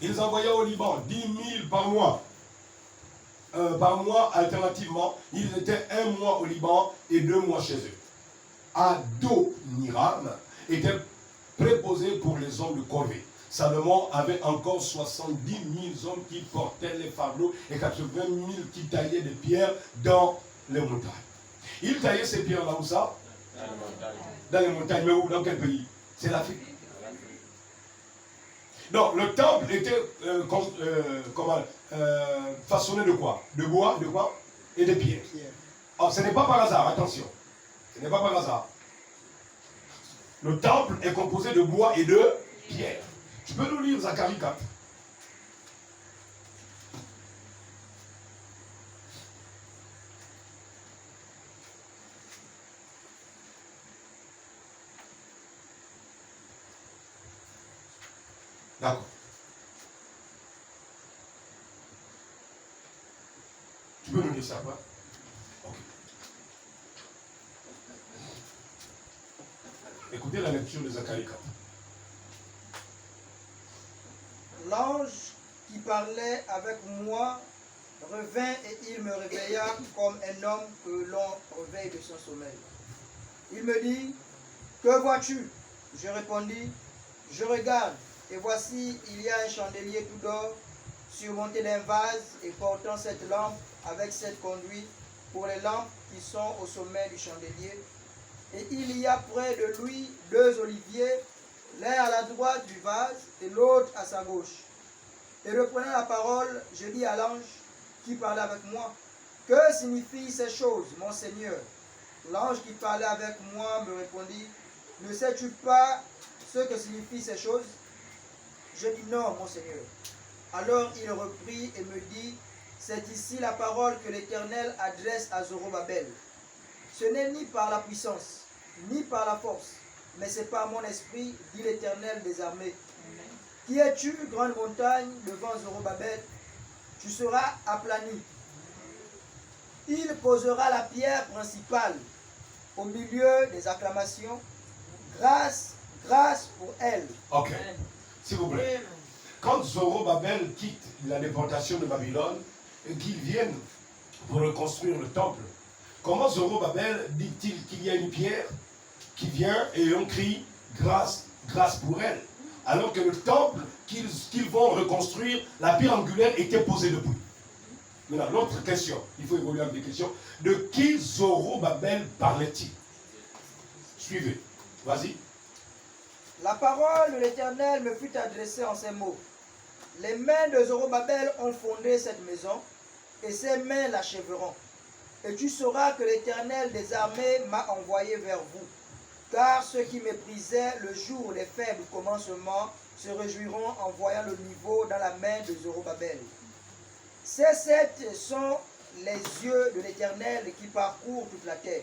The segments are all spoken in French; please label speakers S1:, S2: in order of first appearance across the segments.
S1: Ils envoyaient au Liban 10 000 par mois. Alternativement, ils étaient 1 mois au Liban et 2 mois chez eux. Adoniram était préposé pour les hommes de corvée. Salomon avait encore 70 000 hommes qui portaient les fardeaux et 80 000 qui taillaient des pierres dans les montagnes. Il taillait ces pierres là où ça? Dans les montagnes. Mais où? Dans quel pays? C'est l'Afrique. Donc le temple était façonné de quoi? De bois, de quoi? Et de pierres. Alors ce n'est pas par hasard, attention. Ce n'est pas par hasard. Le temple est composé de bois et de pierres. Tu peux nous lire Zacharie 4. D'accord. Tu peux nous lire ça, quoi? Ok. Écoutez la lecture de Zacharie 4.
S2: L'ange qui parlait avec moi revint et il me réveilla comme un homme que l'on réveille de son sommeil. Il me dit, que vois-tu? Je répondis, je regarde, et voici, il y a un chandelier tout d'or, surmonté d'un vase et portant cette lampe avec cette conduite pour les lampes qui sont au sommet du chandelier. Et il y a près de lui 2 oliviers, l'un à la droite du vase et l'autre à sa gauche. Et reprenant la parole, je dis à l'ange qui parlait avec moi, que signifient ces choses, mon Seigneur? L'ange qui parlait avec moi me répondit, ne sais-tu pas ce que signifient ces choses? Je dis non, mon Seigneur. Alors il reprit et me dit, c'est ici la parole que l'Éternel adresse à Zorobabel. Ce n'est ni par la puissance, ni par la force, mais c'est par mon esprit, dit l'Éternel des armées. Qui es-tu, grande montagne, devant Zorobabel? Tu seras aplani. Il posera la pierre principale au milieu des acclamations. Grâce, grâce pour elle.
S1: Ok. S'il vous plaît. Quand Zorobabel quitte la déportation de Babylone et qu'il vienne pour reconstruire le temple, comment Zorobabel dit-il qu'il y a une pierre qui vient et on crie grâce, grâce pour elle? Alors que le temple qu'ils vont reconstruire, la pierre angulaire était posée depuis. Maintenant, l'autre question, il faut évoluer avec des questions. De qui Zorobabel parlait-il? Suivez. Vas-y.
S2: La parole de l'Éternel me fut adressée en ces mots. Les mains de Zorobabel ont fondé cette maison, et ses mains l'achèveront. Et tu sauras que l'Éternel des armées m'a envoyé vers vous. Car ceux qui méprisaient le jour des faibles commencements se réjouiront en voyant le niveau dans la main de Zorobabel. Ces 7 sont les yeux de l'Éternel qui parcourent toute la terre.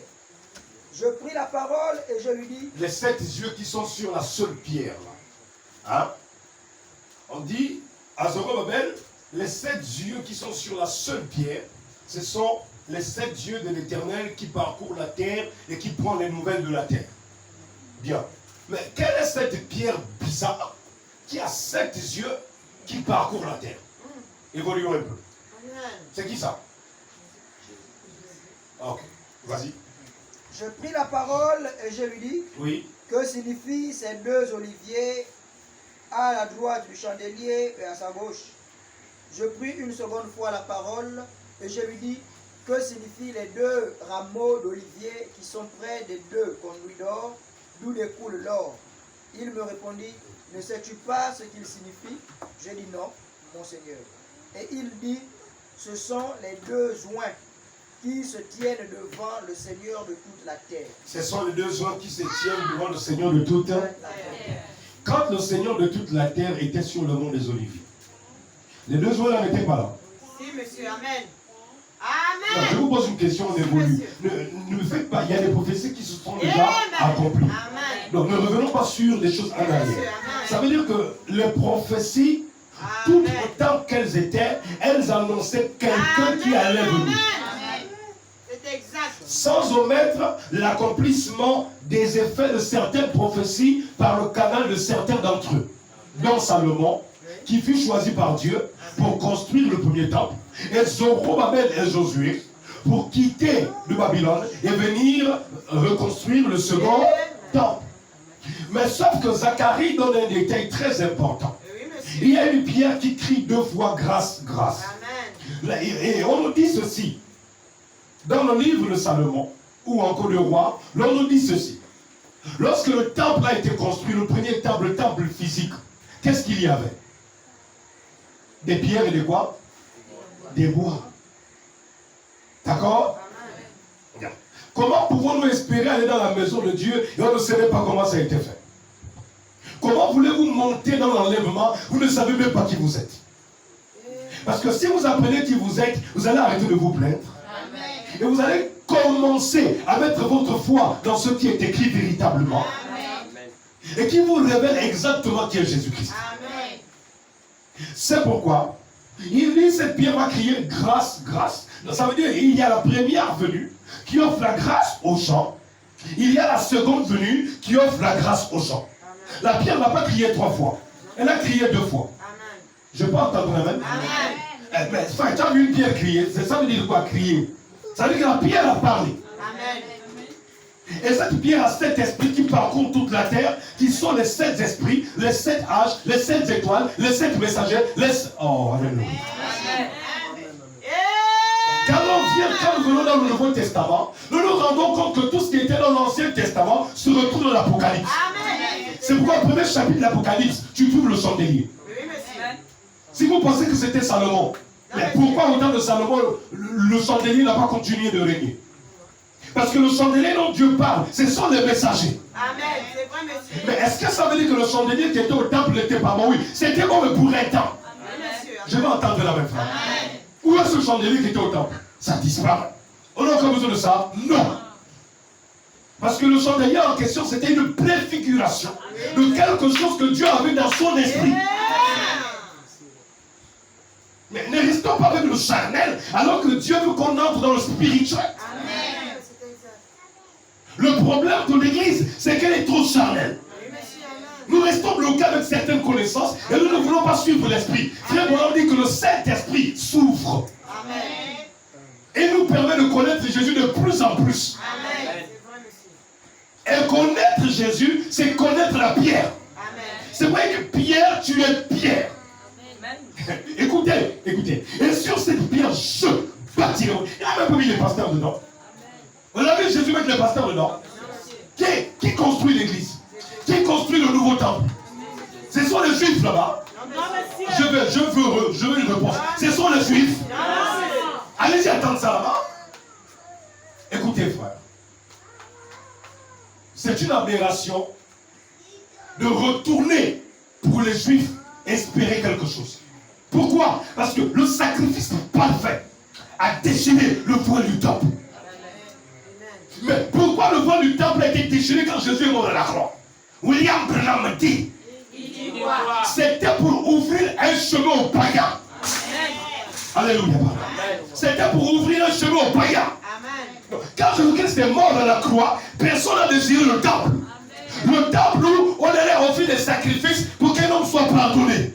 S2: Je pris la parole et je lui dis...
S1: Les 7 yeux qui sont sur la seule pierre. Là. Hein? On dit à Zorobabel, les 7 yeux qui sont sur la seule pierre, ce sont les 7 yeux de l'Éternel qui parcourent la terre et qui prend les nouvelles de la terre. Bien. Mais quelle est cette pierre bizarre qui a 7 yeux qui parcourent la terre? Évoluons un peu. C'est qui ça? Ok, vas-y.
S2: Je pris la parole et je lui dis,
S1: oui.
S2: Que signifient ces 2 oliviers à la droite du chandelier et à sa gauche? Je pris une seconde fois la parole et je lui dis, que signifient les 2 rameaux d'olivier qui sont près des 2 conduits d'or, d'où découle l'or? Il me répondit, ne sais-tu pas ce qu'ils signifient? Je dis non, mon Seigneur. Et il dit, ce sont les 2 joints qui se tiennent devant le Seigneur de toute la terre.
S1: Ce sont les 2 joints qui se tiennent devant le Seigneur de toute la terre. Quand le Seigneur de toute la terre était sur le mont des Oliviers, les 2 joints là n'étaient pas là.
S3: Si, monsieur, amen.
S1: Non,
S3: Amen.
S1: je vous pose une question, on évolue. Ne faites pas, il y a des prophéties qui se sont déjà accomplies.
S3: Amen.
S1: Donc ne revenons pas sur des choses en arrière. Ça veut dire que les prophéties, tout autant qu'elles étaient, elles annonçaient quelqu'un qui allait venir.
S3: C'est exact.
S1: Sans omettre l'accomplissement des effets de certaines prophéties par le canal de certains d'entre eux, dont Salomon, qui fut choisi par Dieu pour construire le premier temple, et Zorobabel et Josué pour quitter de Babylone et venir reconstruire le second temple. Mais sauf que Zacharie donne un détail très important. Il y a une pierre qui crie 2 fois grâce, grâce.
S3: Amen.
S1: Et on nous dit ceci. Dans le livre de Salomon, ou encore le roi, l'on nous dit ceci. Lorsque le temple a été construit, le premier temple, le temple physique, qu'est-ce qu'il y avait? Des pierres et des quoi? Des bois. D'accord? Comment pouvons-nous espérer aller dans la maison de Dieu et on ne sait même pas comment ça a été fait? Comment voulez-vous monter dans l'enlèvement? Vous ne savez même pas qui vous êtes. Parce que si vous apprenez qui vous êtes, vous allez arrêter de vous plaindre. Et vous allez commencer à mettre votre foi dans ce qui est écrit véritablement.
S3: Amen.
S1: Et qui vous révèle exactement qui est Jésus-Christ.
S3: Amen.
S1: C'est pourquoi il dit cette pierre va crier grâce, grâce. Ça veut dire qu'il y a la première venue qui offre la grâce aux gens. Il y a la seconde venue qui offre la grâce aux gens.
S3: Amen.
S1: La pierre n'a pas crié 3 fois. Elle a crié 2 fois.
S3: Amen.
S1: Je peux entendre la même?
S3: Amen.
S1: Mais enfin, tu as vu une pierre crier. Ça veut dire quoi, crier? Ça veut dire que la pierre a parlé.
S3: Amen.
S1: Et cette pierre a 7 esprits qui parcourent toute la terre, qui sont les 7 esprits, les 7 âges, les 7 étoiles, les 7 messagers, les... Oh, alléluia.
S3: Amen.
S1: Quand nous venons dans le Nouveau Testament, nous nous rendons compte que tout ce qui était dans l'Ancien Testament se retrouve dans l'Apocalypse.
S3: Amen.
S1: C'est pourquoi au premier chapitre de l'Apocalypse, tu trouves le chandelier.
S3: Oui, monsieur.
S1: Si vous pensez que c'était Salomon, mais pourquoi au temps de Salomon, le chandelier n'a pas continué de régner? Parce que le chandelier dont Dieu parle, ce sont les messagers.
S3: Amen. C'est vrai, monsieur.
S1: Mais est-ce que ça veut dire que le chandelier qui était au temple n'était pas bon? Oui, c'était bon, mais pour un temps.
S3: Oui, monsieur.
S1: Je vais entendre la même phrase.
S3: Amen.
S1: Où est ce chandelier qui était au temple? Ça disparaît. On a encore besoin de ça? Non. Parce que le chandelier en question, c'était une préfiguration de quelque chose que Dieu avait dans son esprit. Mais ne restons pas avec le charnel, alors que Dieu veut qu'on entre dans le spirituel.
S3: Amen. C'est exact.
S1: Le problème de l'église, c'est qu'elle est trop charnelle.
S3: Oui, monsieur. Amen.
S1: Nous restons bloqués avec certaines connaissances et nous ne voulons pas suivre l'esprit. Frère, on dit que le Saint-Esprit s'ouvre
S3: Amen.
S1: et nous permet de connaître Jésus de plus en plus.
S3: Amen. C'est vrai, monsieur.
S1: Et connaître Jésus, c'est connaître la pierre.
S3: Amen.
S1: C'est vrai que pierre, tu es pierre. Écoutez, écoutez. Et sur cette pierre, je bâtirai. Il a même pas mis les pasteurs dedans. Vous avez vu Jésus mettre les pasteurs dedans? Qui construit l'église? Qui construit le nouveau temple? Ce sont les juifs là-bas. Je veux une réponse. Ce sont les juifs. Allez-y attendre ça là-bas. Écoutez, frère. C'est une aberration de retourner pour les juifs espérer quelque chose. Pourquoi? Parce que le sacrifice parfait a déchiré le voile du temple. Mais pourquoi le voile du temple a été déchiré quand Jésus est mort à la croix? William Branham dit, c'était pour ouvrir un chemin aux païens. Alléluia. C'était pour ouvrir un chemin aux païens. Quand Jésus-Christ est mort à la croix, personne n'a désiré le temple. Le temple où on allait offrir des sacrifices pour qu'un homme soit pardonné.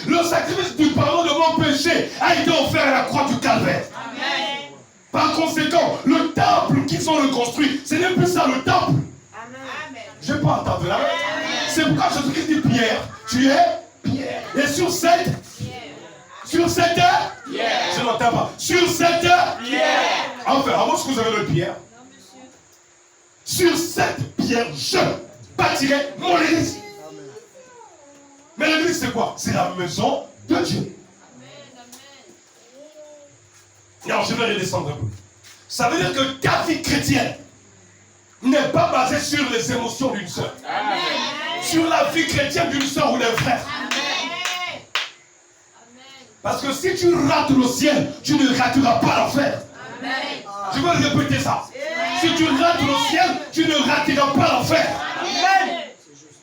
S1: Le sacrifice du pardon de mon péché a été offert à la croix du calvaire. Amen. Par conséquent, le temple qu'ils ont reconstruit, ce n'est plus ça le temple. Amen. Je n'ai pas entendu là. C'est pourquoi Jésus-Christ dit Pierre, tu es Pierre. Et sur cette pierre, je n'entends pas. Sur cette pierre. Enfin, à moins que vous avez le pierre. Sur cette pierre, je bâtirai mon église. Mais l'église, c'est quoi? C'est la maison de Dieu. Non, je vais redescendre un peu. Ça veut dire que ta vie chrétienne n'est pas basée sur les émotions d'une sœur. Sur la vie chrétienne d'une sœur ou d'un frère. Parce que si tu rates le ciel, tu ne rateras pas l'enfer. Je vais répéter ça. Si tu rates le ciel, tu ne rateras pas l'enfer.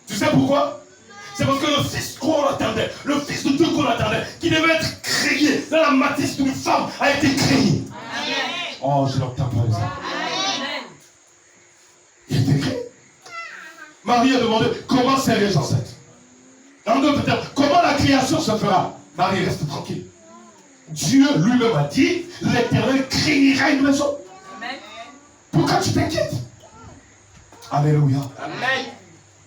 S1: Tu sais pourquoi? C'est parce que le fils qu'on attendait, le fils de Dieu qu'on attendait, qui devait être créé dans la matrice d'une femme, a été créé. Amen. Oh, je l'entends pas ça. Il a été créé. Marie a demandé comment serais-je enceinte? En d'autres termes, comment la création se fera? Marie, reste tranquille. Dieu lui-même a dit, l'Éternel créera une maison.
S4: Amen.
S1: Pourquoi tu t'inquiètes? Alléluia.
S4: Amen.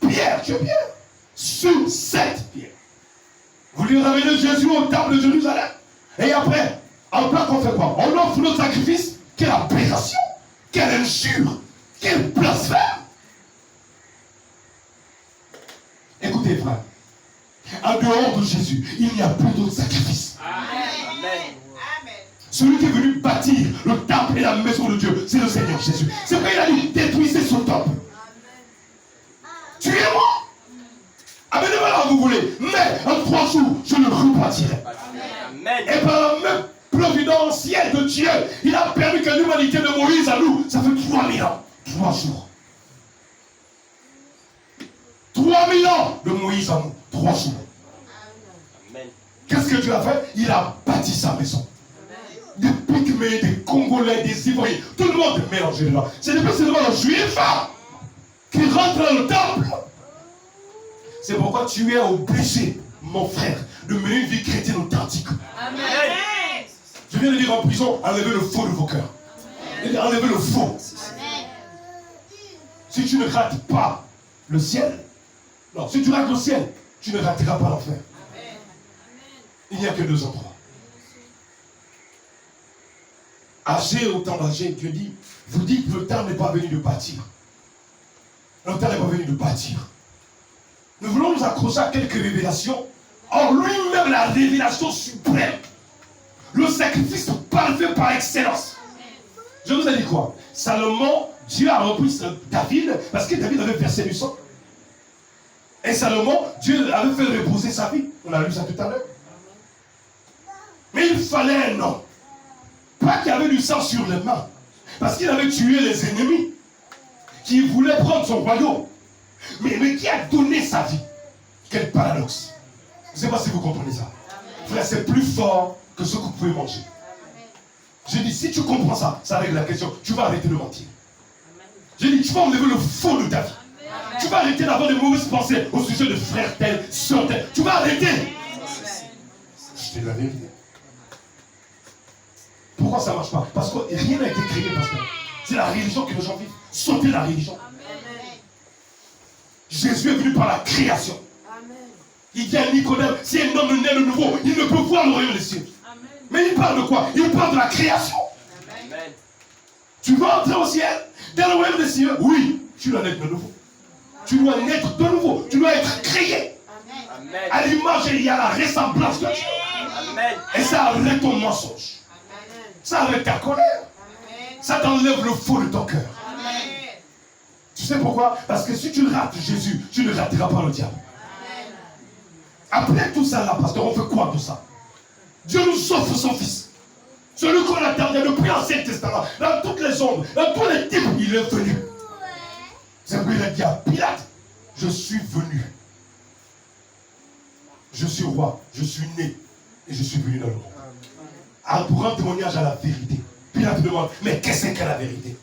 S1: Pierre, tu es Pierre. Sur cette pierre. Vous lui ramenez Jésus au temple de Jérusalem. Et après, en plat qu'on fait quoi? On offre notre sacrifice. Quelle aberration! Quelle injure! Quel blasphème! Écoutez, frère. En dehors de Jésus, il n'y a plus d'autre sacrifice.
S4: Amen.
S1: Celui qui est venu bâtir le temple et la maison de Dieu, c'est le Seigneur Jésus. C'est pourquoi il a dit, détruisez ce temple. Tuez-moi. Amenez-moi là où vous voulez. Mais en 3 jours, je le rebâtirai.
S4: Amen.
S1: Et par la même providentielle de Dieu, il a permis que l'humanité de Moïse à nous, ça fait 3000 ans. 3 jours. 3000 ans de Moïse à nous. 3 jours.
S4: Amen.
S1: Qu'est-ce que Dieu a fait? Il a bâti sa maison. Des Pygmées, des Congolais, des Ivoiriens, tout le monde est mélangé là. C'est depuis seulement le juif qui rentre dans le temple. C'est pourquoi tu es obligé, mon frère, de mener une vie chrétienne authentique.
S4: Amen.
S1: Je viens de dire en prison, enlevez le faux de vos cœurs. Enlevez le faux. Si tu ne rates pas le ciel, non, si tu rates le ciel, tu ne rateras pas l'enfer. Il n'y a que 2 endroits. Âgé au temps d'âgé, Dieu dit, vous dites que le temps n'est pas venu de bâtir. Le temps n'est pas venu de bâtir. Nous voulons nous accrocher à quelques révélations. Or, lui-même, la révélation suprême. Le sacrifice parfait par excellence. Je vous ai dit quoi? Salomon, Dieu a repris David, parce que David avait versé du sang. Et Salomon, Dieu avait fait reposer sa vie. On a lu ça tout à l'heure. Mais il fallait un homme. Pas qu'il avait du sang sur les mains. Parce qu'il avait tué les ennemis. Qui voulaient prendre son royaume. Mais qui a donné sa vie. Quel paradoxe. Je ne sais pas si vous comprenez ça. Frère, c'est plus fort que ce que vous pouvez manger. Je dis, si tu comprends ça, ça règle la question. Tu vas arrêter de mentir. Je dis, tu vas enlever le faux de ta vie. Tu vas arrêter d'avoir de mauvaises pensées au sujet de frère tel, soeur tel. Tu vas arrêter. Je te dis la vérité. Pourquoi ça ne marche pas? Parce que rien n'a été créé, pasteur. C'est la religion que les gens vivent. Sauter la religion. Jésus est venu par la création. Il dit à Nicodème, si un homme naît de nouveau, il ne peut voir le royaume des cieux. Mais il parle de quoi? Il parle de la création.
S4: Amen.
S1: Tu veux entrer au ciel? Dans le royaume des cieux? Oui, tu dois naître de nouveau. Tu dois naître de nouveau. Tu dois être créé.
S4: Amen.
S1: À l'image et à la ressemblance de Dieu.
S4: Amen.
S1: Et ça arrête ton mensonge. Ça arrête ta colère. Ça t'enlève le faux de ton cœur. Tu sais pourquoi? Parce que si tu rates Jésus, tu ne rateras pas le diable. Après tout ça là, pasteur, on fait quoi de ça? Dieu nous offre son fils. Celui qu'on attendait depuis l'Ancien Testament, dans toutes les ombres, dans tous les types, il est venu. C'est pourquoi il a dit à Pilate, je suis venu. Je suis roi, je suis né et je suis venu dans le monde. Pour rendre témoignage à la vérité. Pilate demande, mais qu'est-ce qu'est la vérité?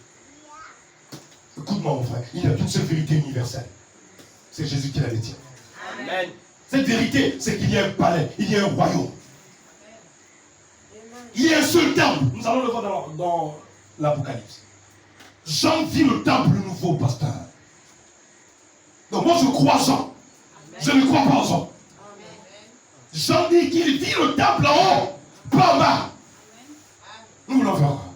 S1: Écoute-moi mon frère, il n'y a qu'une seule vérité universelle. C'est Jésus qui la détient.
S4: Amen.
S1: Cette vérité, c'est qu'il y a un palais, il y a un royaume. Il y a un seul temple. Nous allons le voir dans l'Apocalypse. Jean vit le temple nouveau, pasteur. Donc moi je crois Jean. Je ne crois pas en Jean. Jean dit qu'il vit le temple en haut, pas en bas. Nous voulons faire quoi?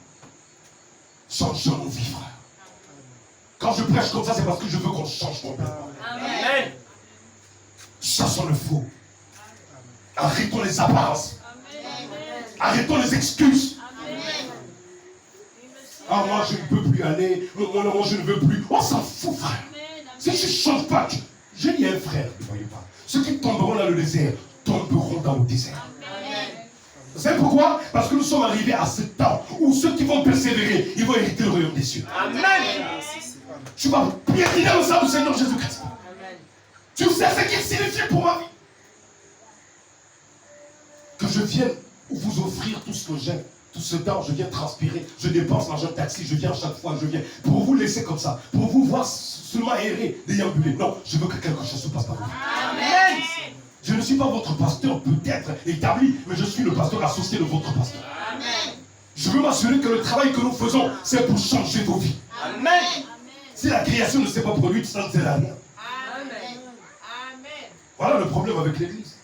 S1: Changeons nos vies, frère. Quand je prêche comme ça, c'est parce que je veux qu'on change complètement.
S4: Amen.
S1: Chassons le faux. Arrêtons les apparences. Arrêtons les excuses. Ah, moi je ne peux plus aller. Moi je ne veux plus. On s'en fout, frère. Si tu ne changes pas, j'ai dit à un frère, ne voyez pas. Ceux qui tomberont dans le désert, tomberont dans le désert. Vous savez pourquoi? Parce que nous sommes arrivés à ce temps où ceux qui vont persévérer, ils vont hériter le royaume des cieux.
S4: Amen.
S1: Tu vas piétiner le sang du Seigneur Jésus-Christ. Tu sais ce qu'il signifie pour ma vie. Que je vienne vous offrir tout ce que j'aime. Tout ce temps, je viens transpirer, je dépense l'argent de taxi, je viens chaque fois, je viens. Pour vous laisser comme ça, pour vous voir seulement errer, déambuler. Non, je veux que quelque chose se passe par vous.
S4: Amen.
S1: Je ne suis pas votre pasteur peut-être établi, mais je suis le pasteur associé de votre pasteur.
S3: Amen.
S1: Je veux m'assurer que le travail que nous faisons, c'est pour changer vos vies.
S4: Amen.
S1: Si la création ne s'est pas produite, ça ne sert à rien.
S3: Amen. Amen.
S1: Voilà le problème avec l'église.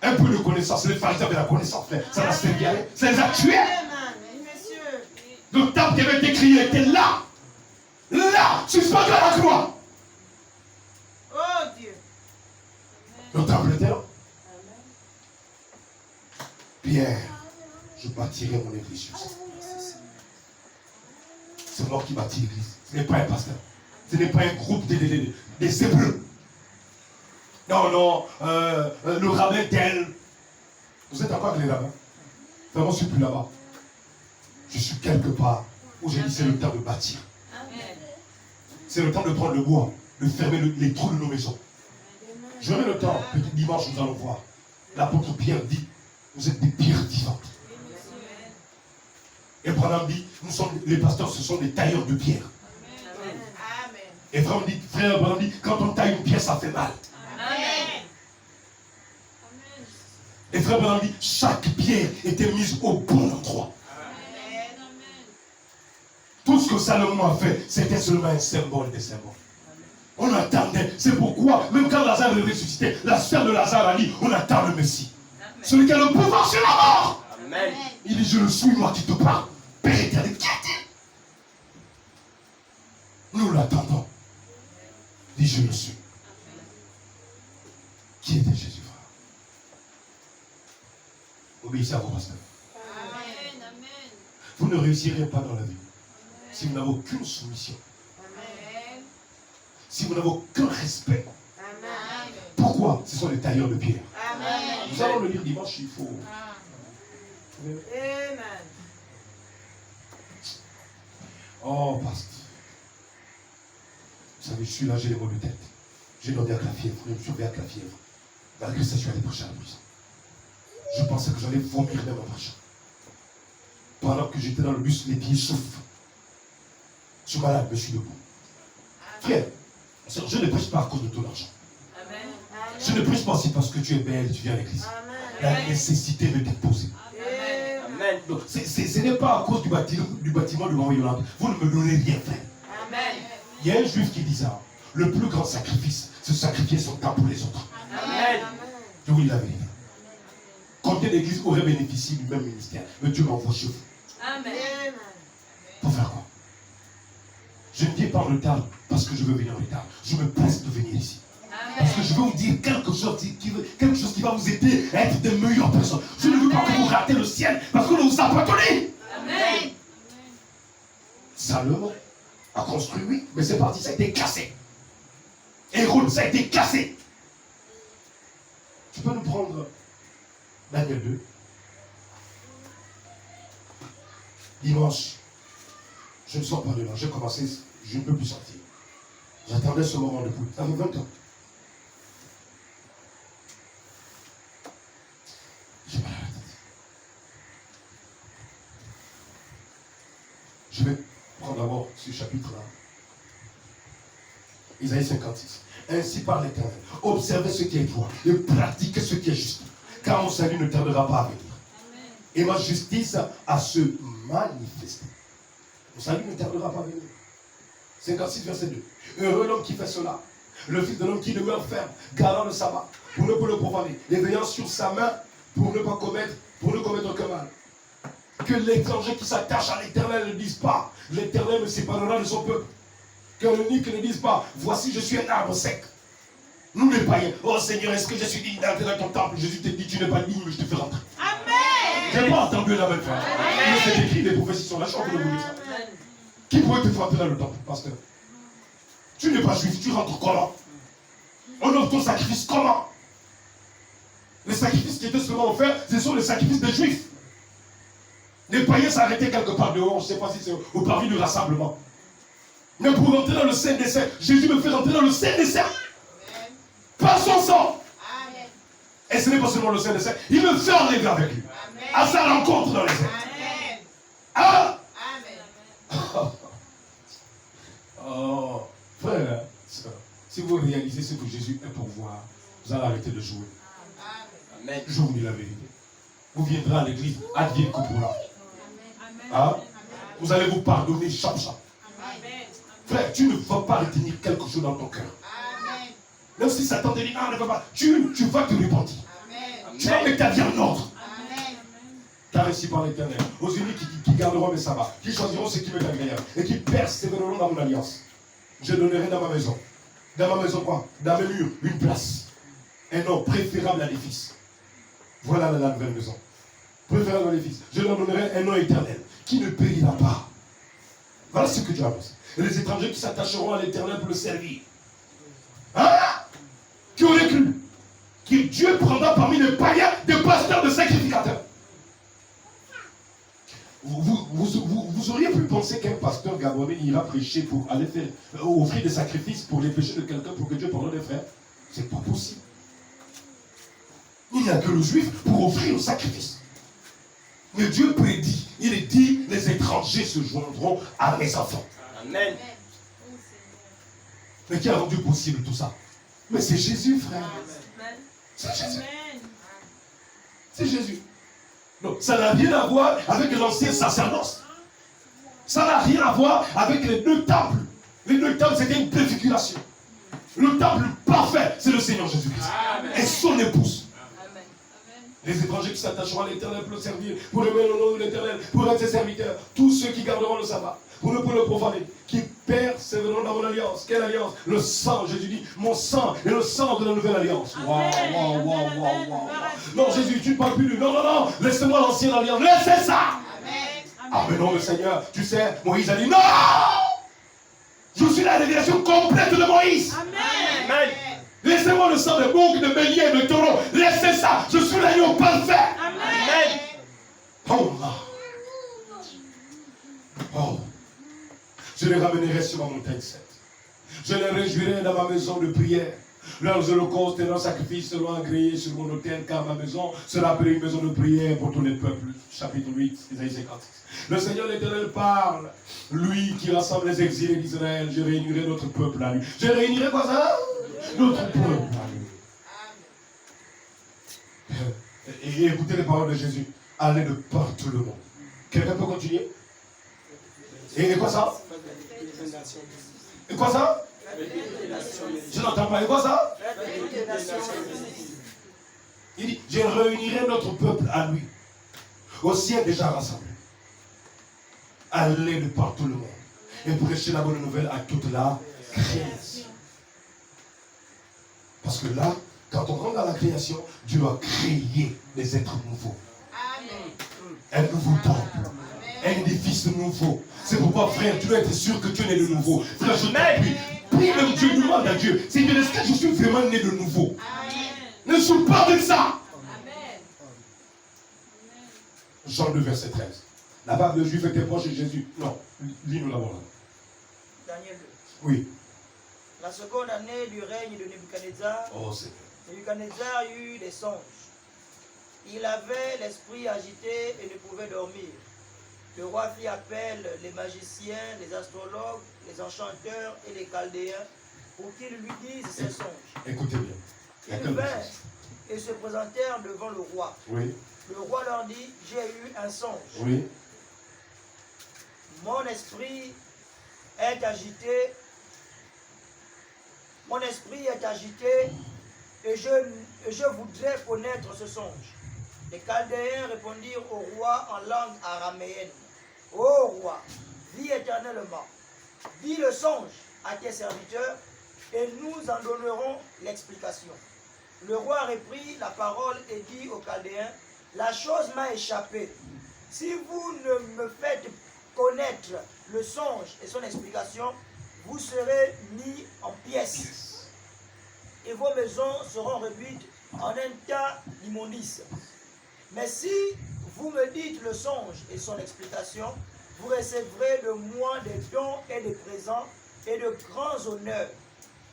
S1: Un peu de connaissance, les pharisiens avaient la connaissance, frère. Ça n'a servi à rien. Ça les a tués.
S3: Amen. Monsieur.
S1: Le temple qui avait été crié était là. Là, suspendu à la croix.
S3: Oh Dieu.
S1: Le temple était là. Pierre, je bâtirai mon église sur ça. C'est moi qui bâtis l'église. Ce n'est pas un pasteur. Ce n'est pas un groupe des Hébreux. Non, non, le rabbin tel. Vous êtes encore avec les rabbins? Vraiment, je ne suis plus là-bas. Je suis quelque part où j'ai dit c'est le temps de bâtir. C'est le temps de prendre le bois, de fermer les trous de nos maisons. J'aurai le temps, petit dimanche, nous allons voir. L'apôtre Pierre dit, vous êtes des pierres vivantes. Et Branham dit, les pasteurs, ce sont des tailleurs de pierre.
S3: Amen.
S1: Et frère Branham dit, quand on taille une pierre, ça fait mal.
S3: Amen.
S1: Et frère Branham dit, chaque pierre était mise au bon endroit. Tout ce que Salomon a fait, c'était seulement un symbole des symboles. On attendait. C'est pourquoi, même quand Lazare est ressuscité, la sœur de Lazare a dit, on attend le Messie. Celui qui a le pouvoir sur la mort.
S4: Amen.
S1: Il dit, je le suis, moi qui te parle. Père éternel, qui est-il? Nous l'attendons. Il dit, je le suis. Qui était Jésus, frère? Obéissez à vos pasteurs. Vous ne réussirez pas dans la vie si vous n'avez aucune soumission. Si vous n'avez aucun respect.
S3: Amen.
S1: Pourquoi? Ce sont les tailleurs de pierre.
S3: Amen.
S1: Nous allons le lire dimanche, il faut.
S3: Amen.
S1: Oh, pasteur. Vous savez, je suis là, j'ai les maux de tête. J'ai dormi avec la fièvre, je me suis réveillé avec la fièvre. Malgré ça, je suis allé prêcher à la prison. Je pensais que j'allais vomir même en marchant. Pendant que j'étais dans le bus, les pieds souffrent. Je suis malade, mais je suis debout. Frère, je ne prêche pas à cause de ton argent.
S3: Amen.
S1: Je ne prêche pas aussi parce que tu es belle, tu viens à l'église.
S3: Amen.
S1: La nécessité me dépose.
S4: Amen.
S1: Donc, ce n'est pas à cause du bâtiment de Mont-Yolande. Vous ne me donnez rien, frère.
S3: Amen.
S1: Il y a un juif qui dit ça. Le plus grand sacrifice, c'est sacrifier son temps pour les autres.
S4: Amen.
S1: Je vous dis la vérité. Combien d'églises auraient bénéficié du même ministère? Mais Dieu m'envoie chez vous.
S3: Amen.
S1: Pour faire quoi? Je ne viens pas en retard parce que je veux venir en retard. Je me presse de venir ici. Parce que je veux vous dire quelque chose qui va vous aider à être de meilleures personnes. Je ne veux pas que vous ratez le ciel parce que nous vous appartenons.
S3: Amen.
S1: Salomon a construit, oui, mais c'est parti, ça a été cassé. Hérode, ça a été cassé. Tu peux nous prendre Daniel 2. Dimanche, je ne sors pas de là. J'ai commencé, je ne peux plus sortir. J'attendais ce moment de pluie. Ça fait 20 ans. J'ai mal à la tête. Je vais prendre d'abord ce chapitre-là. Isaïe 56. Ainsi parle l'Éternel. Observez ce qui est droit et pratiquez ce qui est juste. Car mon salut ne tardera pas à venir. Et ma justice à se manifester. Mon salut ne tardera pas à venir. 56 verset 2. Heureux l'homme qui fait cela. Le fils de l'homme qui demeure ferme, gardant le sabbat, pour ne pas le profaner, et veillant sur sa main pour ne commettre aucun mal. Que l'étranger qui s'attache à l'Éternel ne dise pas, l'Éternel me séparera de son peuple. Que le nique ne dise pas, voici je suis un arbre sec. Nous les païens, oh Seigneur, est-ce que je suis digne d'entrer dans ton temple? Jésus te dit, tu n'es pas digne, mais je te fais rentrer.
S3: Amen.
S1: Je n'ai pas entendu la même phrase. Mais c'est écrit, les prophéties sont là, je suis en train de vous dire ça. Qui pourrait te faire entrer dans le temple, pasteur? Tu n'es pas juif, tu rentres comment? On offre ton sacrifice comment? Les sacrifices qui étaient seulement offerts, ce sont les sacrifices des juifs. Les païens s'arrêtaient quelque part dehors, je ne sais pas si c'est au parvis du rassemblement. Mais pour rentrer dans le Saint des Saints, Jésus me fait rentrer dans le Saint des Saints. Par son sang.
S3: Amen.
S1: Et ce n'est pas seulement le Saint des Saints, il me fait enlever avec lui. À sa rencontre dans les airs.
S3: Amen.
S1: Ah!
S3: Amen.
S1: Oh, frère, si vous réalisez ce que Jésus est pour voir, vous allez arrêter de jouer.
S4: Amen.
S1: Je vous dis la vérité. Vous viendrez à l'église, advienne que pourra. Hein? Vous allez vous pardonner chaque chaque. Frère, tu ne vas pas retenir quelque chose dans ton cœur. Même si Satan te dit, non, ne va pas. Tu vas te repentir. Tu vas mettre ta vie en ordre. Car ainsi par l'Éternel, aux unis qui garderont mes sabbats, qui choisiront ce qui m'est agréable et qui persévéreront dans mon alliance. Je donnerai dans ma maison. Dans ma maison quoi? Dans mes murs, une place. Un nom préférable à l'édifice. Voilà la nouvelle maison. Préférable à l'édifice. Je leur donnerai un nom éternel qui ne périra pas. Voilà ce que Dieu annonce. Et les étrangers qui s'attacheront à l'Éternel pour le servir. Hein? Qui aurait cru que Dieu prendra parmi les païens des pasteurs de sacrificateurs? Vous auriez pu penser qu'un pasteur gabonais ira prêcher pour aller faire offrir des sacrifices pour les péchés de quelqu'un pour que Dieu pardonne les frères? C'est pas possible. Il n'y a que le juif pour offrir le sacrifice. Mais Dieu prédit, il dit, les étrangers se joindront à mes enfants.
S4: Amen.
S1: Mais qui a rendu possible tout ça? Mais c'est Jésus, frère. C'est Jésus. C'est Jésus. Donc, ça n'a rien à voir avec l'ancien sacerdoce. Ça n'a rien à voir avec les deux temples. Les deux temples, c'était une préfiguration. Le temple parfait, c'est le Seigneur Jésus-Christ. Et son épouse.
S3: Amen.
S1: Les étrangers qui s'attacheront à l'Éternel pour le servir, pour aimer le nom de l'Éternel, pour être ses serviteurs. Tous ceux qui garderont le sabbat, pour ne pas le profaner, qui persévéreront dans mon alliance. Quelle alliance? Le sang, Jésus dit, mon sang est le sang de la nouvelle alliance. Waouh. Non, Jésus, tu ne parles plus de... Non, laissez-moi l'ancienne alliance. Laissez ça. Ah, mais non, le Seigneur, tu sais, Moïse a dit, non! Je suis la révélation complète de Moïse.
S4: Amen.
S1: Laissez-moi le sang de bouc, de bélier, de taureau. Laissez ça. Je suis l'agneau parfait.
S4: Amen.
S1: Oh là. Oh. Je les ramènerai sur ma montagne sainte. Je les réjouirai dans ma maison de prière. Leurs holocaustes et leurs sacrifices seront agréés sur mon autel, car ma maison sera appelée une maison de prière pour tous les peuples. Chapitre 8, Isaïe 56. Le Seigneur l'Éternel parle. Lui qui rassemble les exilés d'Israël, je réunirai notre peuple à lui. Je réunirai quoi ça? Notre peuple à lui. Et écoutez les paroles de Jésus. Allez de partout le monde. Quelqu'un peut continuer? Et quoi ça? Et quoi ça? Je n'entends pas. Et quoi ça? Il dit, je réunirai notre peuple à lui. Au ciel déjà rassemblé. Allez de partout le monde. Et prêcher la bonne nouvelle à toute la création. Parce que là, quand on rentre dans la création, Dieu a créé des êtres nouveaux. Un nouveau temple. Un édifice nouveau. C'est pourquoi, frère, tu dois être sûr que tu es né de nouveau. Frère, je t'appuie. Prie même Dieu, demande à Dieu. Seigneur, est-ce que je suis vraiment né de nouveau? Ne suis pas de ça. Jean 2, verset 13. La barbe de Juif était proche de Jésus. Non, lis-nous là-bas.
S2: Daniel 2.
S1: Oui.
S2: La seconde année du règne de Nebuchadnezzar,
S1: Oh Seigneur.
S2: Nebuchadnezzar eut des songes. Il avait l'esprit agité et ne pouvait dormir. Le roi fit appel les magiciens, les astrologues, les enchanteurs et les chaldéens pour qu'ils lui disent ses songes.
S1: Écoutez bien. Il y a
S2: Ils
S1: quelque
S2: vinrent
S1: chose.
S2: et se présentèrent devant le roi.
S1: Oui.
S2: Le roi leur dit, j'ai eu un songe.
S1: Oui.
S2: Mon esprit est agité. Mon esprit est agité et je voudrais connaître ce songe. Les Chaldéens répondirent au roi en langue araméenne. Ô roi, vis éternellement. Dis le songe à tes serviteurs et nous en donnerons l'explication. Le roi reprit la parole et dit aux Chaldéens, la chose m'a échappé. Si vous ne me faites connaître le songe et son explication, vous serez mis en pièces. Et vos maisons seront réduites en un tas d'immondices. Mais si vous me dites le songe et son explication, vous recevrez de moi des dons et des présents et de grands honneurs.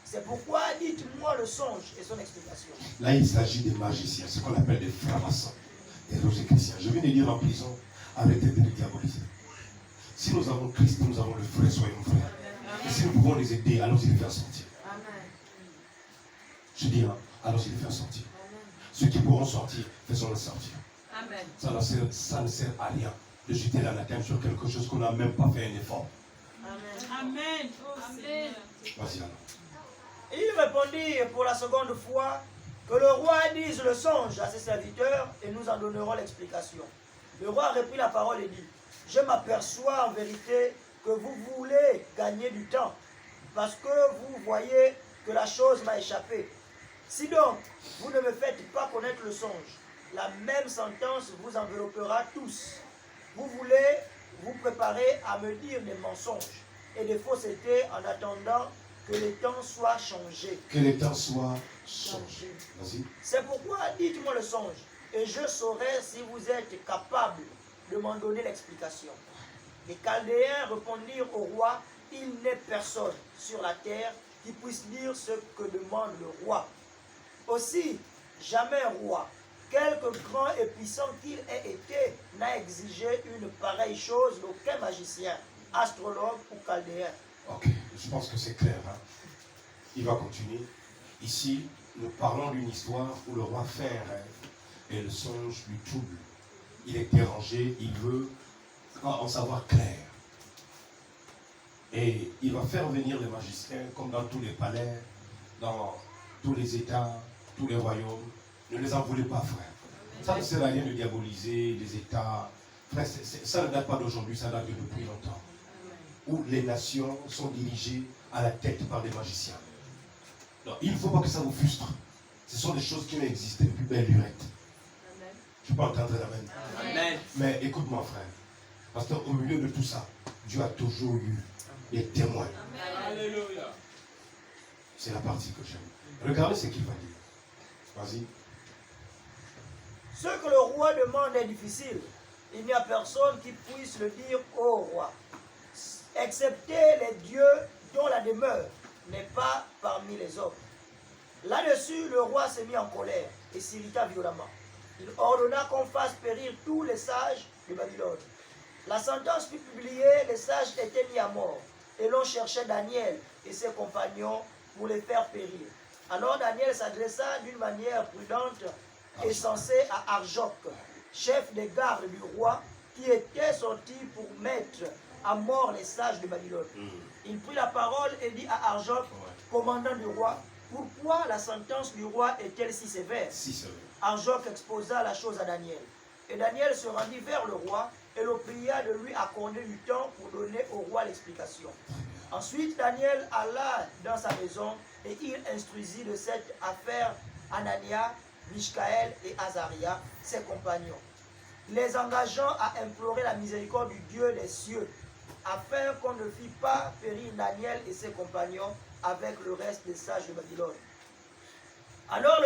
S2: C'est pourquoi dites-moi le songe et son explication.
S1: Là, il s'agit des magiciens, ce qu'on appelle des francs-maçons, des rosicruciens. Je viens de dire en prison, arrêtez de les diaboliser. Si nous avons Christ, nous avons le frère, soyons frères. Et si nous pouvons les aider, allons-y les faire sortir. Je dis, hein, alors il les fait sortir. Ceux qui pourront sortir, faisons-le sortir.
S3: Amen.
S1: Ça ne sert à rien de jeter l'anathème sur quelque chose qu'on n'a même pas fait un effort.
S3: Amen. Amen.
S1: Vas-y alors.
S2: Il répondit pour la seconde fois que le roi dise le songe à ses serviteurs et nous en donnerons l'explication. Le roi reprit la parole et dit, je m'aperçois en vérité que vous voulez gagner du temps parce que vous voyez que la chose m'a échappé. Si donc vous ne me faites pas connaître le songe, la même sentence vous enveloppera tous. Vous voulez vous préparer à me dire des mensonges et des faussetés en attendant que les temps soient changés.
S1: Que les temps soient changés. Vas-y.
S2: C'est pourquoi dites-moi le songe, et je saurai si vous êtes capable de m'en donner l'explication. Les Chaldéens répondirent au roi, il n'est personne sur la terre qui puisse dire ce que demande le roi. Aussi, jamais un roi, quelque grand et puissant qu'il ait été, n'a exigé une pareille chose d'aucun magicien, astrologue ou chaldéen.
S1: Ok, je pense que c'est clair. Hein? Il va continuer. Ici, nous parlons d'une histoire où le roi fait un rêve et le songe lui trouble. Il est dérangé, il veut en savoir clair. Et il va faire venir les magiciens comme dans tous les palais, dans tous les États, tous les royaumes. Ne les en voulez pas, frère. Ça ne sert à rien de diaboliser les États. Frère, ça ne date pas d'aujourd'hui, ça date de depuis longtemps. Où les nations sont dirigées à la tête par des magiciens. Donc, il ne faut pas que ça vous frustre. Ce sont des choses qui ont existé depuis belle lurette. Tu peux entendre l'amen.
S4: Amen.
S1: Mais écoute-moi, frère. Parce qu'au milieu de tout ça, Dieu a toujours eu des témoins.
S4: Alléluia.
S1: C'est la partie que j'aime. Regardez ce qu'il va dire. Vas-y.
S2: Ce que le roi demande est difficile. Il n'y a personne qui puisse le dire au roi, excepté les dieux dont la demeure n'est pas parmi les hommes. Là-dessus, le roi s'est mis en colère et s'irrita violemment. Il ordonna qu'on fasse périr tous les sages de Babylone. La sentence fut publiée, les sages étaient mis à mort, et l'on cherchait Daniel et ses compagnons pour les faire périr. Alors Daniel s'adressa d'une manière prudente et sensée à Arjoc, chef des gardes du roi, qui était sorti pour mettre à mort les sages de Babylone. Il prit la parole et dit à Arjoc, commandant du roi, pourquoi la sentence du roi est-elle si sévère?
S1: Si sévère.
S2: Arjoc exposa la chose à Daniel. Et Daniel se rendit vers le roi et le pria de lui accorder du temps pour donner au roi l'explication. Ensuite, Daniel alla dans sa maison et il instruisit de cette affaire Anania, Michkaël et Azaria, ses compagnons, les engageant à implorer la miséricorde du Dieu des cieux, afin qu'on ne fît pas périr Daniel et ses compagnons avec le reste des sages de Babylone. Alors